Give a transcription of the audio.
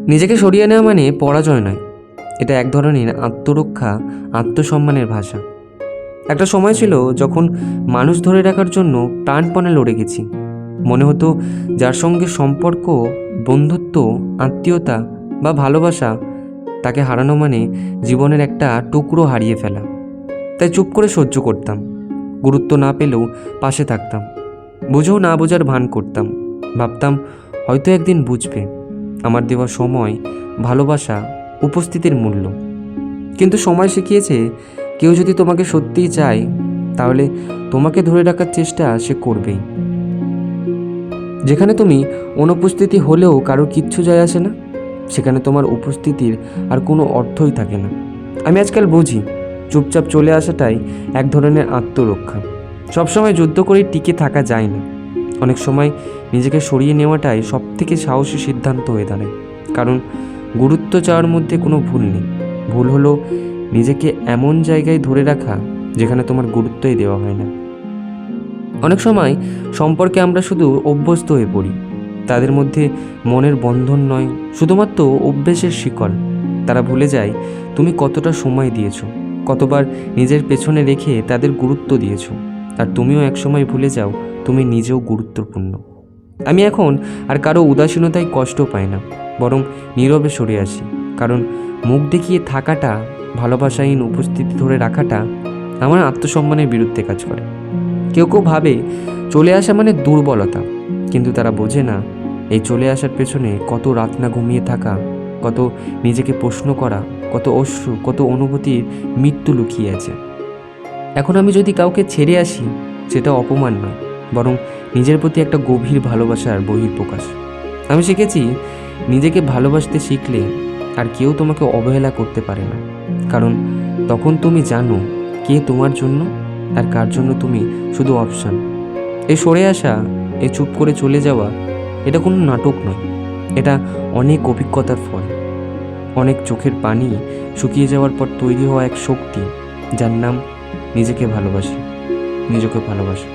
নিজেকে সরিয়ে নেওয়া মানে পরাজয় নয়, এটা এক ধরনের আত্মরক্ষা, আত্মসম্মানের ভাষা। একটা সময় ছিল যখন মানুষ ধরে রাখার জন্য প্রাণপণে লড়ে গেছি। মনে হতো যার সঙ্গে সম্পর্ক, বন্ধুত্ব, আত্মীয়তা বা ভালোবাসা, তাকে হারানো মানে জীবনের একটা টুকরো হারিয়ে ফেলা। তাই চুপ করে সহ্য করতাম, গুরুত্ব না পেলেও পাশে থাকতাম, বুঝেও না বোঝার ভান করতাম। ভাবতাম হয়তো একদিন বুঝবে আমার দেওয়া সময়, ভালোবাসা, উপস্থিতির মূল্য। কিন্তু সময় শিখিয়েছে, কেউ যদি তোমাকে সত্যিই চায় তাহলে তোমাকে ধরে রাখার চেষ্টা সে করবেই। যেখানে তুমি অনুপস্থিতি হলেও কারো কিচ্ছু যায় আসে না, সেখানে তোমার উপস্থিতির আর কোনো অর্থই থাকে না। আমি আজকাল বুঝি চুপচাপ চলে আসাটাই এক ধরনের আত্মরক্ষা। সবসময় যুদ্ধ করে টিকে থাকা যায় না। অনেক সময় নিজেকে সরিয়ে নেওয়াটাই সবথেকে সাহসী সিদ্ধান্ত হয়ে দাঁড়ায়। কারণ গুরুত্ব চাওয়ার মধ্যে কোনো ভুল নেই। ভুল হলো নিজেকে এমন জায়গায় ধরে রাখা যেখানে তোমার গুরুত্বই দেওয়া হয় না। অনেক সময় সম্পর্কে আমরা শুধু অভ্যস্ত হয়ে পড়ি। তাদের মধ্যে মনের বন্ধন নয়, শুধুমাত্র অভ্যেসের শিকল। তারা ভুলে যায় তুমি কতটা সময় দিয়েছো, কতবার নিজের পেছনে রেখে তাদের গুরুত্ব দিয়েছো। আর তুমিও একসময় ভুলে যাও তুমি নিজেও গুরুত্বপূর্ণ। আমি এখন আর কারো উদাসীনতায় কষ্ট পাই না, বরং নীরবে সরে আসি। কারণ মুখ দেখিয়ে থাকাটা, ভালোবাসাহীন উপস্থিতি ধরে রাখাটা আমার আত্মসম্মানের বিরুদ্ধে কাজ করে। কেউ কেউ ভাবে চলে আসা মানে দুর্বলতা, কিন্তু তারা বোঝে না এই চলে আসার পেছনে কত রাত না ঘুমিয়ে থাকা, কত নিজেকে প্রশ্ন করা, কত অশ্রু, কত অনুভূতির মৃত্যু লুকিয়ে আছে। এখন আমি যদি কাউকে ছেড়ে আসি, সেটা অপমান নয়, বরং নিজের প্রতি একটা গভীর ভালোবাসার বহিঃপ্রকাশ। আমি শিখেছি নিজেকে ভালোবাসতে শিখলে আর কেউ তোমাকে অবহেলা করতে পারে না। কারণ তখন তুমি জানো কে তোমার জন্য আর কার জন্য তুমি শুধু অপশান। এই সরে আসা, এই চুপ করে চলে যাওয়া, এটা কোনো নাটক নয়। এটা অনেক অভিজ্ঞতার ফল, অনেক চোখের পানি শুকিয়ে যাওয়ার পর তৈরি হওয়া এক শক্তি, যার নাম নিজেকে ভালোবাসি, নিজেকে ভালোবাসা।